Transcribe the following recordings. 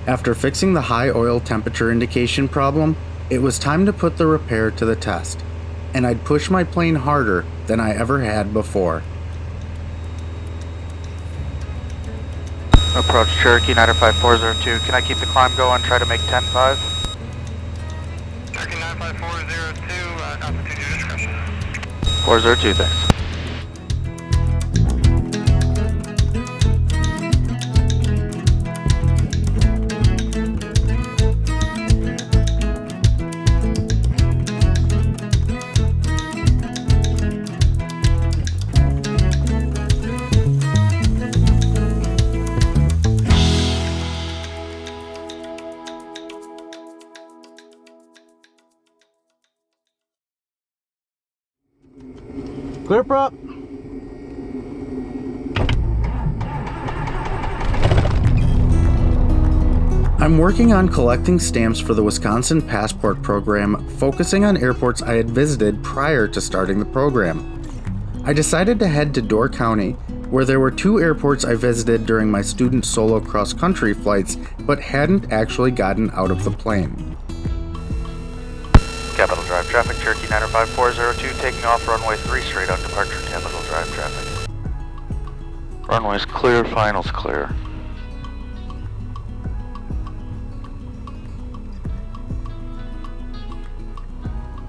After fixing the high oil temperature indication problem, it was time to put the repair to the test, and I'd push my plane harder than I ever had before. Approach Cherokee 95402. Can I keep the climb going? Try to make 10-5. Cherokee 95402, altitude your discretion. 402, thanks. Clear prop. I'm working on collecting stamps for the Wisconsin Passport Program, focusing on airports I had visited prior to starting the program. I decided to head to Door County, where there were 2 airports I visited during my student solo cross-country flights, but hadn't actually gotten out of the plane. Capitol Drive traffic, Cherokee 95402, taking off runway 3 straight on departure, Capitol Drive traffic. Runway's clear, finals clear.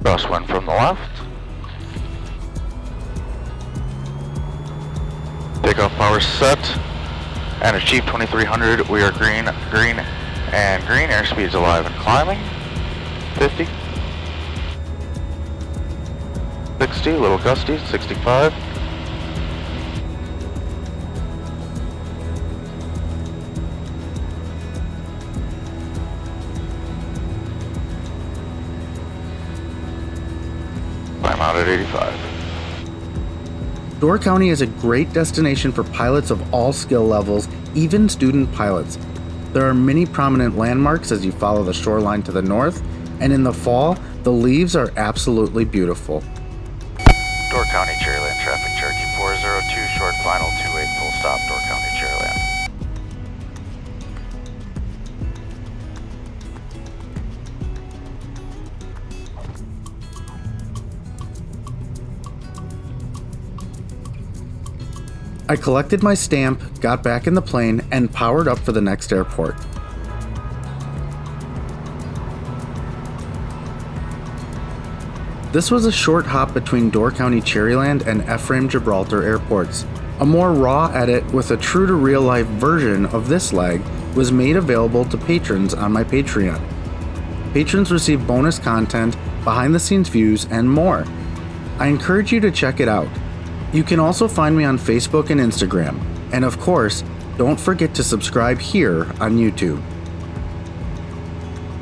Crosswind from the left. Takeoff power set. And achieve 2300, we are green, and green. Airspeed's alive and climbing. 50. 60, little gusty, 65. Climb out at 85. Door County is a great destination for pilots of all skill levels, even student pilots. There are many prominent landmarks as you follow the shoreline to the north, and in the fall, the leaves are absolutely beautiful. Door County Cherryland traffic, Cherokee 402, short final 28, full stop, Door County Cherryland. I collected my stamp, got back in the plane, and powered up for the next airport. This was a short hop between Door County Cherryland and Ephraim Gibraltar airports. A more raw edit with a true to real life version of this leg was made available to patrons on my Patreon. Patrons receive bonus content, behind the scenes views, and more. I encourage you to check it out. You can also find me on Facebook and Instagram. And of course, don't forget to subscribe here on YouTube.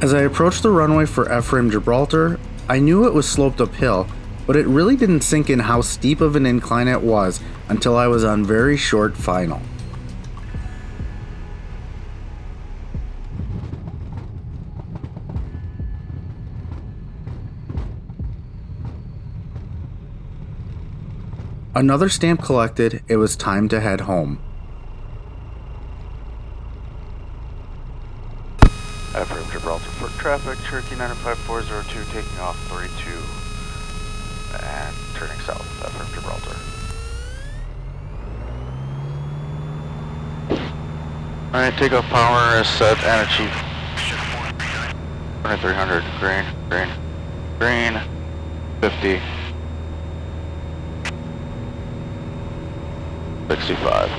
As I approached the runway for Ephraim Gibraltar, I knew it was sloped uphill, but it really didn't sink in how steep of an incline it was until I was on very short final. Another stamp collected, it was time to head home. Ephraim Gibraltar for traffic, Cherokee 95402, taking off 32 and turning south, Ephraim Gibraltar. Alright, takeoff power is set and achieved. 2300, green, 50, 65.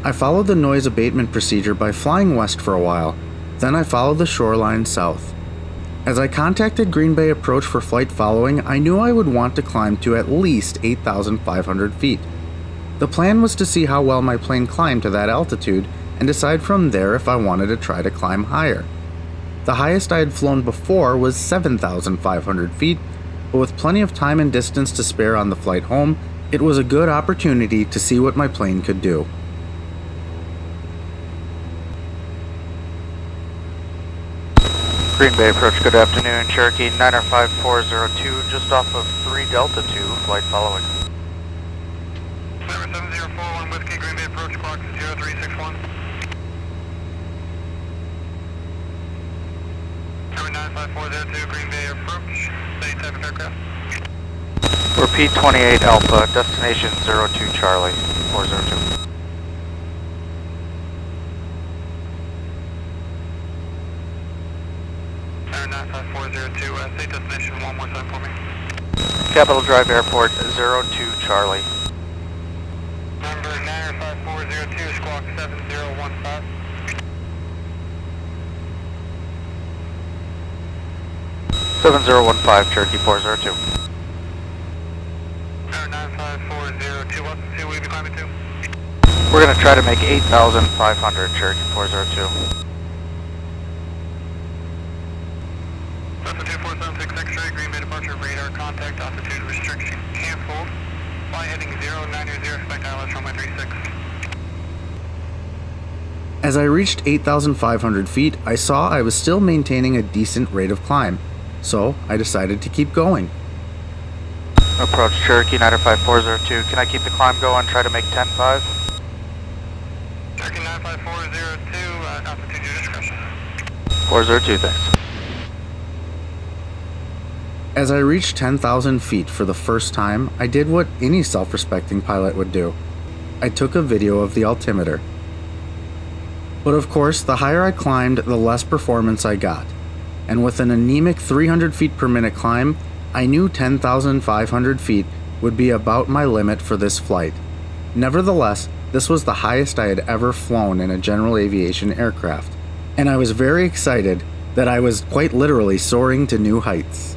I followed the noise abatement procedure by flying west for a while, then I followed the shoreline south. As I contacted Green Bay Approach for flight following, I knew I would want to climb to at least 8,500 feet. The plan was to see how well my plane climbed to that altitude and decide from there if I wanted to try to climb higher. The highest I had flown before was 7,500 feet, but with plenty of time and distance to spare on the flight home, it was a good opportunity to see what my plane could do. Green Bay approach, good afternoon. Cherokee 95402, just off of 3 Delta 2, flight following. Number 7041 Whiskey, Green Bay approach, clock 0361. Number 95402, Green Bay approach, same type of aircraft. Repeat 28 Alpha, destination 02 Charlie, 402. Number 95402, state destination one more time for me. Capitol Drive Airport 02 Charlie. Number 95402, squawk 7015. 7015 Cherokee 402. Number 95402, what's the will you be climbing to? We're going to try to make 8,500 Cherokee 402. Delta 2476 X-ray, Green Bay departure, radar contact, altitude restriction canceled. Fly heading 0900, expect ILS runway 36. As I reached 8,500 feet, I saw I was still maintaining a decent rate of climb, so I decided to keep going. Approach Cherokee 95402, can I keep the climb going, try to make 10.5? Cherokee 95402, altitude your discretion. 402, thanks. As I reached 10,000 feet for the first time, I did what any self-respecting pilot would do. I took a video of the altimeter. But of course, the higher I climbed, the less performance I got. And with an anemic 300 feet per minute climb, I knew 10,500 feet would be about my limit for this flight. Nevertheless, this was the highest I had ever flown in a general aviation aircraft, and I was very excited that I was quite literally soaring to new heights.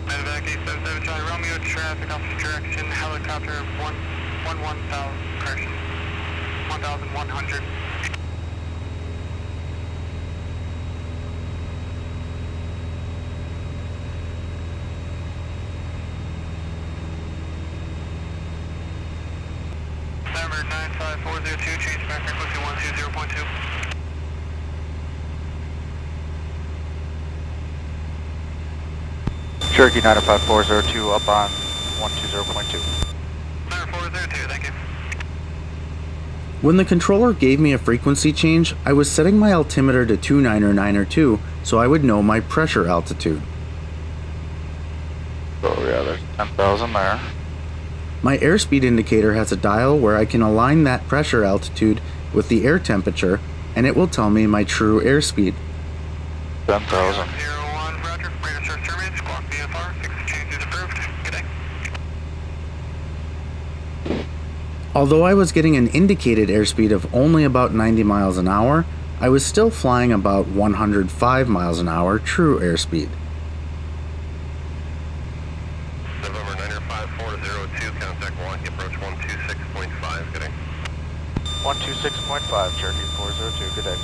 Medevac 877 Charlie Romeo, traffic opposite direction, helicopter 1,000, correction, 1,100. Number 95402, change back frequency 120.2. Cherokee 95402 up on 120.2. Number 402, thank you. When the controller gave me a frequency change, I was setting my altimeter to 29902 so I would know my pressure altitude. Oh yeah, there's 10,000 there. My airspeed indicator has a dial where I can align that pressure altitude with the air temperature, and it will tell me my true airspeed. 10,000. 01, roger, radar search terminated, squawk VFR, 6 changes approved, good day. Although I was getting an indicated airspeed of only about 90 miles an hour, I was still flying about 105 miles an hour true airspeed. November 95402, contact Milwaukee, approach 126.5, good day. 126.5 Cherokee 402, good day.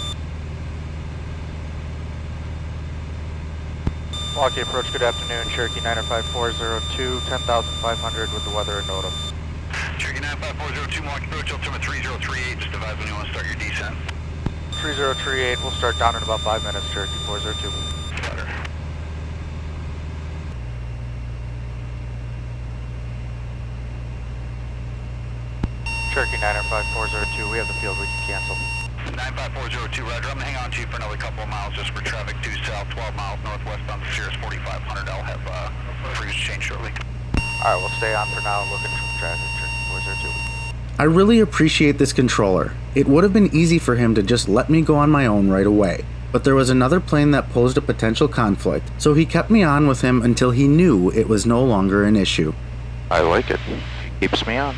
Milwaukee approach, good afternoon. Cherokee 95402, 10,500 with the weather and NOTAMs. Cherokee 95402, Milwaukee approach, altimeter 3038, just advise when you want to start your descent. 3038, we'll start down in about 5 minutes, Cherokee 402. Roger. Cherokee 95402, we have the field, we can cancel. 95402, roger, I'm going to hang on to you for another couple of miles just for traffic due south, 12 miles northwestbound to Sirius 4500. I'll have freeze change shortly. Alright, we'll stay on for now, looking for traffic, Cherokee 402. I really appreciate this controller. It would have been easy for him to just let me go on my own right away, but there was another plane that posed a potential conflict, so he kept me on with him until he knew it was no longer an issue. I like it. Keeps me on.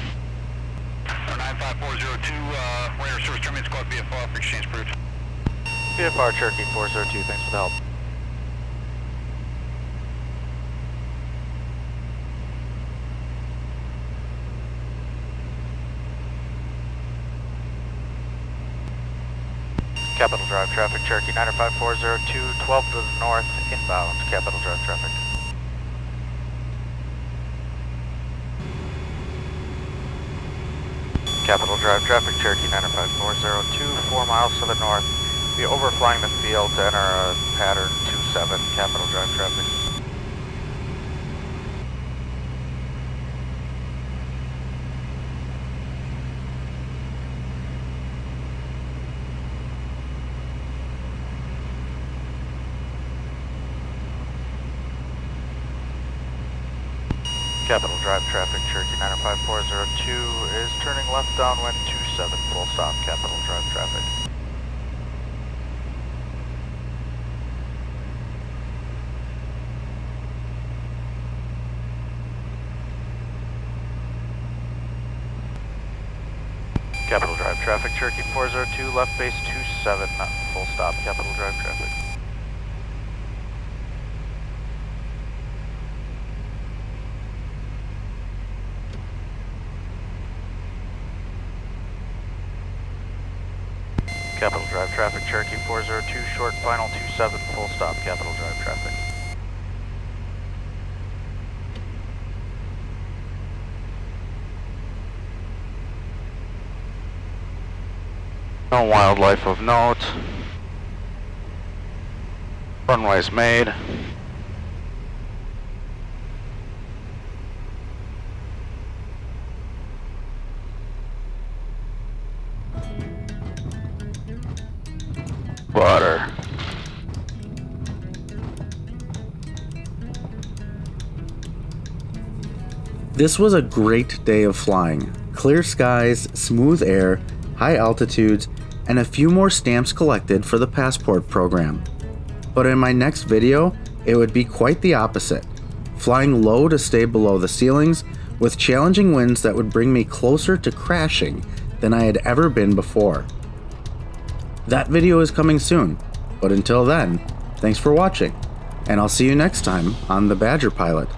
95402, radar Air Service Terminal Squad VFR for exchange approved. VFR Cherokee 402, thanks for the help. Capital Drive traffic, Cherokee 95402, 12 to the north, inbound, Capital Drive traffic. Capital Drive traffic, Cherokee 95402, 4 miles to the north. Be overflying the field to enter a pattern 27, Capital Drive traffic. Capital Drive traffic, Cherokee 95402 is turning left downwind 27, full stop, Capital Drive traffic. Capital Drive traffic, Cherokee 402, left base 27, full stop, Capital Drive traffic. Capital Drive traffic, Cherokee 402, short final 27, full stop, Capital Drive traffic. No wildlife of note. Runway's made. Water. This was a great day of flying. Clear skies, smooth air, high altitudes, and a few more stamps collected for the passport program. But in my next video, it would be quite the opposite. Flying low to stay below the ceilings, with challenging winds that would bring me closer to crashing than I had ever been before. That video is coming soon, but until then, thanks for watching, and I'll see you next time on The Badger Pilot.